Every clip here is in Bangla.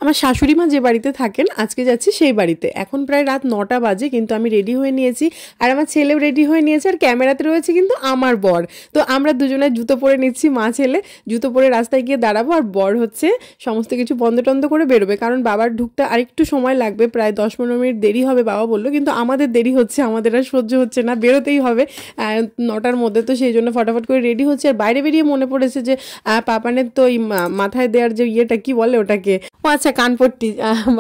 আমার শাশুড়ি মা যে বাড়িতে থাকেন আজকে যাচ্ছি সেই বাড়িতে। এখন প্রায় রাত 9টা বাজে, কিন্তু আমি রেডি হয়ে নিয়েছি আর আমার ছেলেও রেডি হয়ে নিয়েছে, আর ক্যামেরাতে রয়েছে কিন্তু আমার বর। তো আমরা দুজনে জুতো পরে নিচ্ছি, মা ছেলে জুতো পরে রাস্তায় গিয়ে দাঁড়াবো, আর বর হচ্ছে সমস্ত কিছু বন্ধ টন্ধ করে বেরোবে, কারণ বাবার ঢুকতে আরেকটু সময় লাগবে, প্রায় 10-15 মিনিট দেরি হবে বাবা বললো, কিন্তু আমাদের দেরি হচ্ছে, আমাদের আর সহ্য হচ্ছে না, বেরোতেই হবে 9টার মধ্যে। তো সেই জন্য ফটাফট করে রেডি হচ্ছে। আর বাইরে বেরিয়ে মনে পড়েছে যে পাপানের তো ওই মাথায় দেওয়ার যে ইয়েটা কি বলে ওটাকে, ও আচ্ছা কানপট্টি,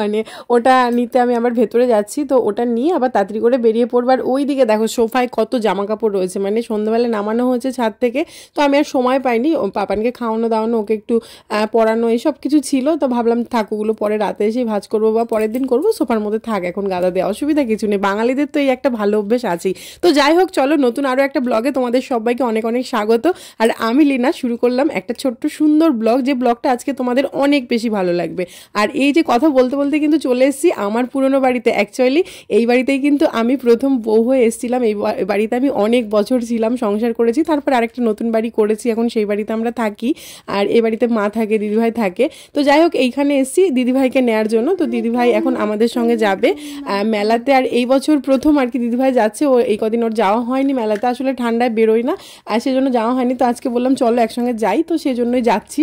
মানে ওটা নিতে আমি আবার ভেতরে যাচ্ছি। তো ওটা নিয়ে আবার তাড়াতাড়ি করে বেরিয়ে পড়বার। ওই দিকে দেখো সোফায় কত জামা কাপড় রয়েছে, মানে সন্ধ্যাবেলা নামানো হয়েছে ছাদ থেকে, তো আমি আর সময় পাইনি। পাপানকে খাওয়ানো দাওয়ানো, ওকে একটু পড়ানো, এইসব কিছু ছিল। তো ভাবলাম থাক, ওগুলো পরে রাতে এসে ভাজ করবো বা পরের দিন করবো, সোফার মধ্যে থাক, এখন গাদা দেওয়া অসুবিধা কিছু নেই, বাঙালিদের তো এই একটা ভালো অভ্যেস আছেই। তো যাই হোক, চলো নতুন আরও একটা ব্লগে তোমাদের সবাইকে অনেক অনেক স্বাগত। আর আমি লীনা শুরু করলাম একটা ছোট্ট সুন্দর ব্লগ, যে ব্লগটা আজকে তোমাদের অনেক বেশি ভালো লাগবে। আর এই যে কথা বলতে বলতে কিন্তু চলে এসেছি আমার পুরনো বাড়িতে। অ্যাকচুয়ালি এই বাড়িতেই কিন্তু আমি প্রথম বউ হয়ে এসেছিলাম। এই বাড়িতে আমি অনেক বছর ছিলাম, সংসার করেছি, তারপর আরেকটা নতুন বাড়ি করেছি, এখন সেই বাড়িতে আমরা থাকি। আর এই বাড়িতে মা থাকে, দিদিভাই থাকে। তো যাই হোক, এইখানে এসেছি দিদিভাইকে নেওয়ার জন্য। তো দিদিভাই এখন আমাদের সঙ্গে যাবে মেলাতে। আর এই বছর প্রথম আর কি দিদিভাই যাচ্ছে, ও এই কদিন ওর যাওয়া হয়নি মেলাতে, আসলে ঠান্ডায় বেরোয় না, আর সেজন্য যাওয়া হয়নি। তো আজকে বললাম চলো একসঙ্গে যাই, তো সেই জন্যই যাচ্ছি।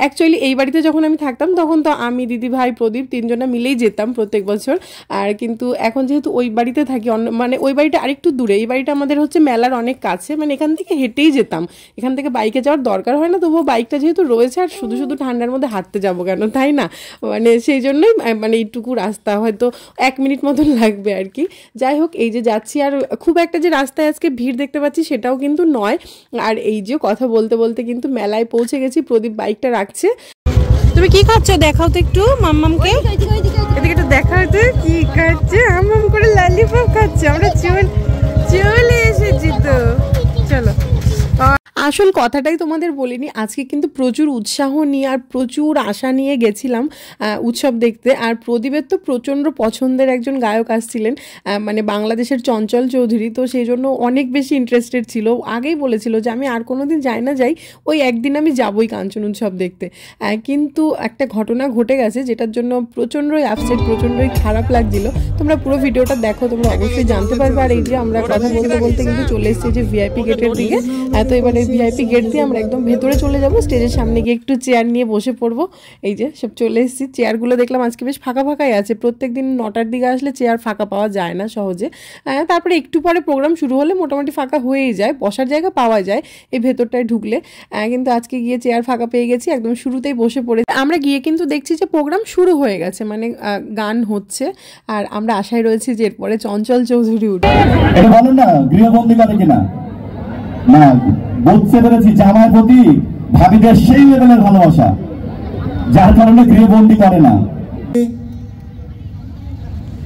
অ্যাকচুয়ালি এই বাড়িতে যখন আমি থাকতাম তখন তো আমি, দিদিভাই, প্রদীপ তিনজনা মিলেই যেতাম প্রত্যেক বছর। আর কিন্তু এখন যেহেতু ওই বাড়িতে থাকি, মানে ওই বাড়িটা আরেকটু দূরে, এই বাড়িটা আমাদের হচ্ছে মেলার অনেক কাছে, মানে এখান থেকে হেঁটেই যেতাম, এখান থেকে বাইকে যাওয়ার দরকার হয় না, তবুও বাইকটা যেহেতু রয়েছে, আর শুধু শুধু ঠান্ডার মধ্যে হাঁটতে যাবো কেন, তাই না? মানে সেই জন্যই মানে এইটুকু রাস্তা হয়তো 1 মিনিট মতন লাগবে আর কি। যাই হোক, এই যে যাচ্ছি, আর খুব একটা যে রাস্তায় আজকে ভিড় দেখতে পাচ্ছি সেটাও কিন্তু নয়। আর এই যে কথা বলতে বলতে কিন্তু মেলায় পৌঁছে গেছি, প্রদীপ বাইকটা রাখছে। তুমি কি খাচ্ছ দেখাও তো একটু মাম্মামকে, এদিকে একটু দেখাও তো কি খাচ্ছে। হাম করে ললিপপ খাচ্ছে। আমরা চলে এসেছি, তো চলো। আসল কথাটাই তোমাদের বলিনি, আজকে কিন্তু প্রচুর উৎসাহ নিয়ে আর প্রচুর আশা নিয়ে গেছিলাম উৎসব দেখতে। আর প্রদীপের তো প্রচণ্ড পছন্দের একজন গায়ক আসছিলেন, মানে বাংলাদেশের চঞ্চল চৌধুরী, তো সেই জন্য অনেক বেশি ইন্টারেস্টেড ছিল। আগেই বলেছিল যে আমি আর কোনো দিন যাই না যাই, ওই একদিন আমি যাবই কাঞ্চন উৎসব দেখতে। কিন্তু একটা ঘটনা ঘটে গেছে, যেটার জন্য প্রচণ্ডই আপসেট, প্রচণ্ডই খারাপ লাগছিল। তোমরা পুরো ভিডিওটা দেখো, তোমরা অবশ্যই জানতে পারবে। আর এই যে আমরা কথা বলতে বলতে কিন্তু চলে এসেছি যে ভিআইপি গেটের দিকে। তো এবারে ভিআইপি গেট দিয়ে আমরা একদম ভেতরে চলে যাব, স্টেজের সামনে গিয়ে একটু চেয়ার নিয়ে বসে পড়বো। এই যে সব চলে এসেছি, চেয়ারগুলো দেখলাম আজকে বেশ ফাঁকা ফাঁকাই আছে, প্রত্যেকদিন 9টার দিকে আসলে চেয়ার ফাঁকা পাওয়া যায় না সহজে। তারপরে একটু পরে প্রোগ্রাম শুরু হলে মোটামুটি ফাঁকা হয়েই যায়, বসার জায়গা পাওয়া যায় এই ভেতরটায় ঢুকলে। কিন্তু আজকে গিয়ে চেয়ার ফাঁকা পেয়ে গেছি, একদম শুরুতেই বসে পড়ে। আমরা গিয়ে কিন্তু দেখছি যে প্রোগ্রাম শুরু হয়ে গেছে, মানে গান হচ্ছে, আর আমরা আশায় রয়েছি যে এরপরে চঞ্চল চৌধুরী উঠবে। গৃহবন্দী করে কিনা না, বুঝতে পেরেছি জামার প্রতি ভাবিদের সেই লেভেলের ভালোবাসা, যার কারণে গৃহবন্দী করে না।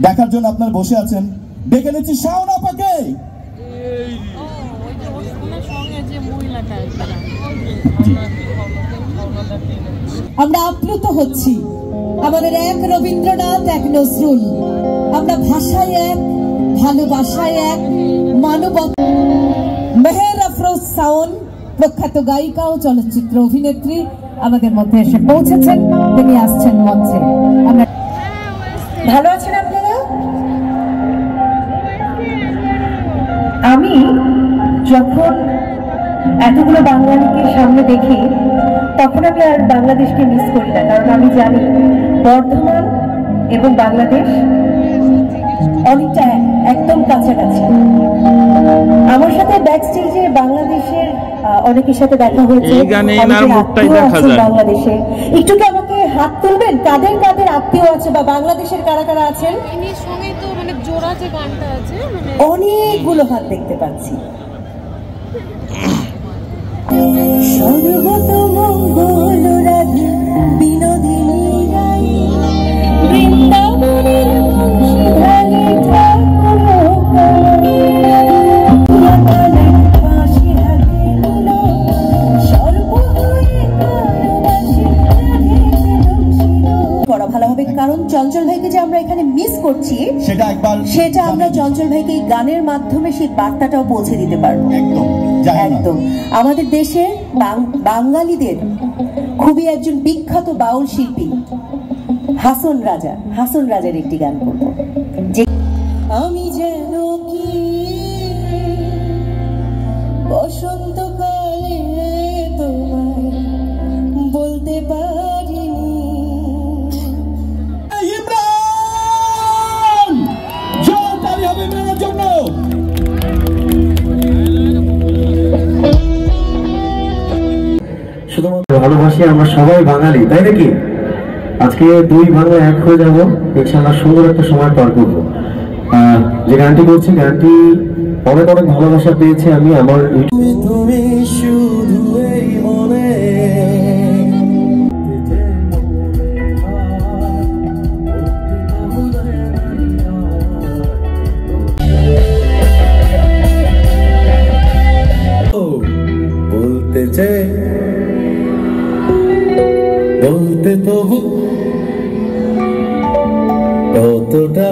দেখার জন্য আপনার বসে আছেন, ডেকে নিচ্ছি শাওন আপাকে। আমরা আপ্লুত হচ্ছি, আমাদের এক রবীন্দ্রনাথ, এক নজরুল, আমরা ভাষায় এক, ভালোবাসায় এক, মানবতা। মেহের আফরোজ শাওন, প্রখ্যাত গায়িকা ও চলচ্চিত্র অভিনেত্রী, আমাদের মধ্যে এসে পৌঁছেছেন, তিনি আসছেন মঞ্চে। আমরা ভালো আছেন আপনারা? আমি যখন এতগুলো বাঙালিকে সামনে দেখি, তখন আমি আর বাংলাদেশকে মিস করি না, কারণ আমি জানি বর্ধমান এবং বাংলাদেশ অনেকটা একদম কাছাকাছি। আমার সাথে ব্যাক স্টেজে বাংলাদেশের অনেকের সাথে দেখা হয়েছে, বাংলাদেশে। একটু কি আমাকে হাত তুলবেন, কাদের কাদের আত্মীয় আছে বা বাংলাদেশের কারা কারা আছেন? অনেকগুলো হাত দেখতে পাচ্ছি। সর্বত মঙ্গল রাধে বিনোদিনী রাই, বৃন্দাবনের বংশীধারী ঠাকুর করা ভালো হবে, কারণ চঞ্চল ভাইকে যে আমরা এখানে মিস করছি সেটা আমরা চঞ্চল ভাইকে এই গানের মাধ্যমে সেই বার্তাটাও পৌঁছে দিতে পারবো। একদম আমাদের দেশের বাঙালিদের খুবই একজন বিখ্যাত বাউল শিল্পী হাসন রাজার একটি গান করব। আমি যেন কি বসন্তকালে তোমায় বলতে পারিনি। জয়কারী হবে মেয়ের জন্য। শুধুমাত্র ভালোবাসি, আমরা সবাই বাঙালি, তাই নাকি? আজকে দুই বাংলা এক হয়ে যাব, ইনশাআল্লাহ সুন্দর একটা সময় পার করবো। যে গানটি করছি, গানটি অনেক অনেক ভালোবাসা পেয়েছি আমি আমার। তুমি শুধু এই মনে বলতে চাই, বলতে তবু কতটা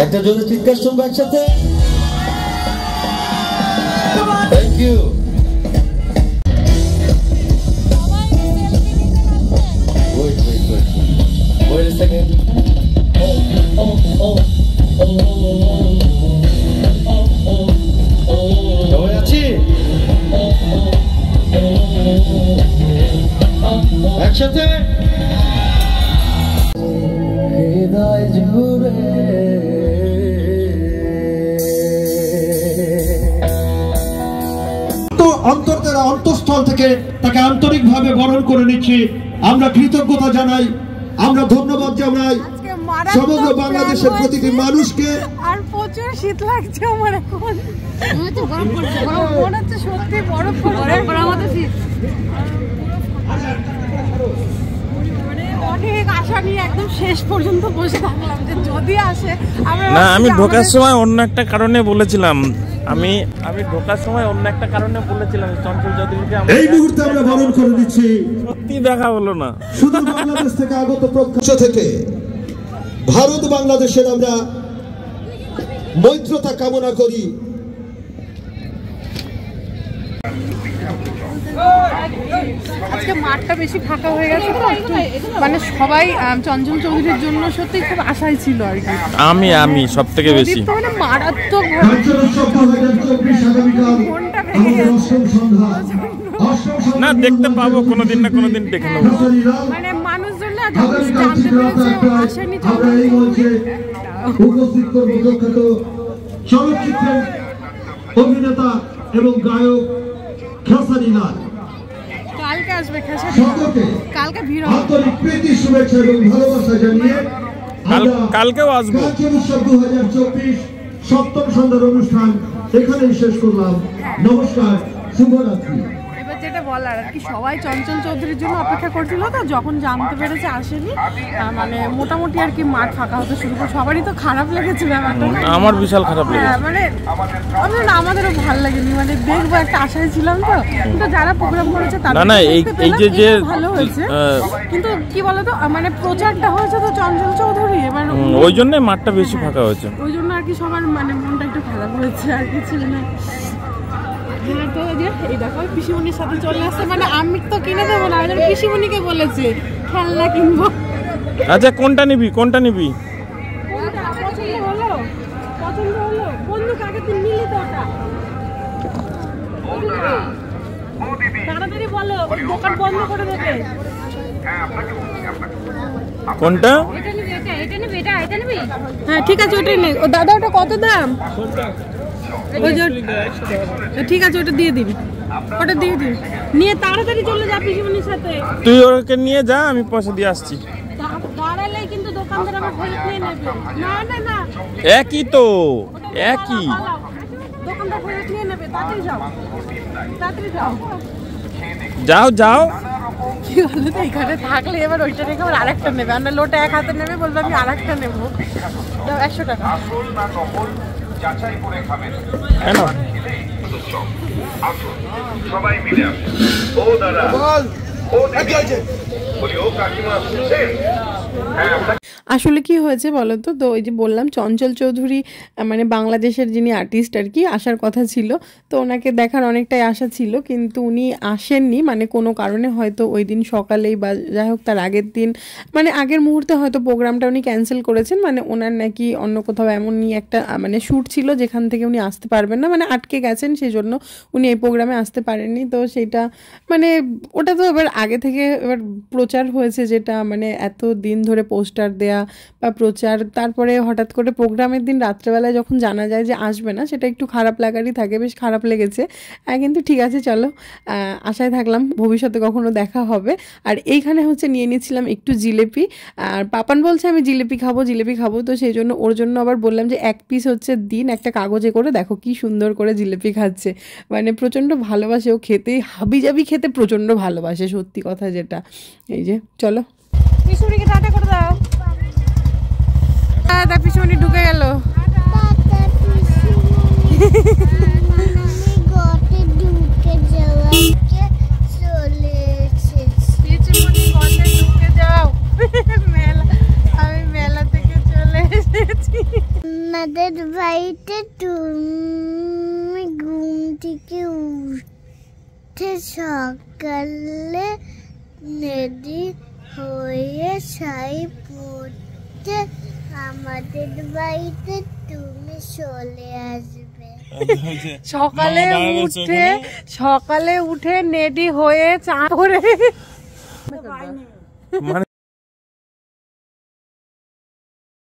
একটা জোরে চিৎকার শুনবো একসাথে। Thank you. Wait a second. সবাই আছি একসাথে। হৃদয় জুড়ে অন্তঃস্থল থেকে তাকে আন্তরিকভাবে বরণ করে নিচ্ছি। আমরা কৃতজ্ঞতা জানাই, আমরা ধন্যবাদ জানাই সমগ্র বাংলাদেশের প্রতিটি মানুষকে। আর প্রচুর শীত লাগছে আমার এখন, মনে হচ্ছে সত্যি বরফ পড়ার মতো শীত। অনেক আশা নিয়ে একদম শেষ পর্যন্ত বসে থাকলাম যে যদি আসে। না, আমি ঢোকার সময় অন্য একটা কারণে বলেছিলাম, আমি ঢোকার সময় অন্য একটা কারণে বলেছিলাম চঞ্চল চৌধুরীকে এই মুহূর্তে আমরা বরণ করে নিচ্ছি। সত্যি দেখা হলো না। শুধু বাংলাদেশ থেকে আগত প্রখ্যাত থেকে ভারত বাংলাদেশের আমরা মৈত্রতা কামনা করি। আজকে মাঠটা বেশি ফাঁকা হয়ে গেছে তো, মানে সবাই চঞ্চল চৌধুরীর জন্য সত্যি খুব আশাই ছিল আর কি। আমি সব থেকে বেশি মানে মারাত্মক না দেখতে পাবো, কোনোদিন না কোনোদিন দেখে নেবো। মানে মানুষজন না জানতে পেরেছে আসেনি উপস্থিত করবো প্রখ্যাত চলচ্চিত্রের অভিনেতা এবং গায়ক খেসারি লাল। কালকে আসবে খেসারি, কালকে ভিড় হবে। আন্তরিক প্রীতি, শুভেচ্ছা এবং ভালোবাসা জানিয়ে কালকেও আসবো। কালচার উৎসব 2024 সপ্তম সন্ধ্যার অনুষ্ঠান এখানেই শেষ করলাম। নমস্কার, শুভরাত্রি। এবার যেটা বলার আর কি, সবাই চঞ্চল চৌধুরীর জন্য অপেক্ষা করছিল তো, যখন জানতে পেরেছে আসেনি মানে মোটামুটি আর কি মাঠ ফাঁকা হতে শুরু করে। সবারই তো খারাপ লেগেছে ব্যাপারটা। আমার বিশাল খারাপ লেগেছে, মানে আমাদেরও ভালো লাগেনি, মানে দেখবো একটা আশায় ছিলাম তো। কিন্তু যারা প্রোগ্রাম করেছে তারা না এই যে ভালো হয়েছে, কিন্তু কি বলতো মানে প্রচারটা হয়েছে তো চঞ্চল চৌধুরী, এবার ওই জন্য মাঠটা বেশি ফাঁকা হয়েছে। ওই জন্য আর কি সবার মানে মনটা একটু খারাপ হয়েছে আর কিছু না। এই দেখো পিসিমণির সাথে চলে আসছে, মানে আমি তো কিনে দেবো না, পিসিমণিকে বলেছে খেলনা কিনবো। আচ্ছা কোনটা নিবি? পছন্দ হলো বন্ধু, কাকে তুই নিলি তো? ওটা তাড়াতাড়ি বলো, দোকান বন্ধ করে দেবে। কোনটা? হ্যাঁ ঠিক আছে, ওটাই নে। ও দাদা, ওটা কত দাম? ঠিক আছে, ওটা দিয়ে দিন, নিয়ে তাড়াতাড়ি চলে যা পিসিমণির সাথে। তুই ওকে নিয়ে যা, আমি পয়সা দিয়ে আসছি। দাঁড়ালে কিন্তু দোকানদার আবার ফেরত নিয়ে নেবে। না একই তো, একই দোকানদার ফেরত নিয়ে নেবে। তাড়াতাড়ি যাও। কি বলো তো, এখানে থাকলে এবার ওইটা রেখে আবার আরেকটা নেবে, আর লোটা এক হাতে নেবে, বলবে আমি আরেকটা নেবো। 100 টাকা। কেন? সবাই মিলে ও দাদা, ও দিদি, বলি ও কাকিমা, আসলে কি হয়েছে বলো তো, তো ওই যে বললাম চঞ্চল চৌধুরী মানে বাংলাদেশের যিনি আর্টিস্ট আর কি, আসার কথা ছিল, তো ওনাকে দেখার অনেকটাই আশা ছিল, কিন্তু উনি আসেননি, মানে কোনো কারণে হয়তো ওই দিন সকালেই বা যাই হোক তার আগের দিন মানে আগের মুহূর্তে হয়তো প্রোগ্রামটা উনি ক্যান্সেল করেছেন, মানে ওনার নাকি অন্য কোথাও এমনই একটা মানে শ্যুট ছিল যেখান থেকে উনি আসতে পারবেন না, মানে আটকে গেছেন, সেই জন্য উনি এই প্রোগ্রামে আসতে পারেননি। তো সেইটা মানে ওটা তো এবার আগে থেকে এবার প্রচার হয়েছে, যেটা মানে এত দিন ধরে পোস্টার দেয়া বা প্রচার, তারপরে হঠাৎ করে প্রোগ্রামের দিন রাত্রেবেলায় যখন জানা যায় যে আসবে না, সেটা একটু খারাপ লাগারই থাকে, বেশ খারাপ লেগেছে। কিন্তু ঠিক আছে চলো, আশায় থাকলাম ভবিষ্যতে কখনো দেখা হবে। আর এইখানে হচ্ছে নিয়ে নিয়েছিলাম একটু জিলেপি, আর পাপান বলছে আমি জিলেপি খাবো, তো সেই জন্য ওর জন্য আবার বললাম যে এক পিস হচ্ছে দিন একটা কাগজে করে, দেখো কি সুন্দর করে জিলেপি খাচ্ছে, মানে প্রচণ্ড ভালোবাসে ও খেতে, হাবিজাবি খেতে প্রচণ্ড ভালোবাসে, সত্যি কথা যেটা। এই যে চলো পিছুনিকে টাটা করে দাও, দাদা পিছুনি ঢুকে গেল। আমি মেলা থেকে চলে এসেছি। আমাদের বাড়িতে তুমি ঘুম থেকে উঠে সকালে রেডি হয়ে শাড়ি পরতে আমাদের বাড়িতে তুমি চলে আসবে। সকালে উঠে রেডি হয়ে চা করে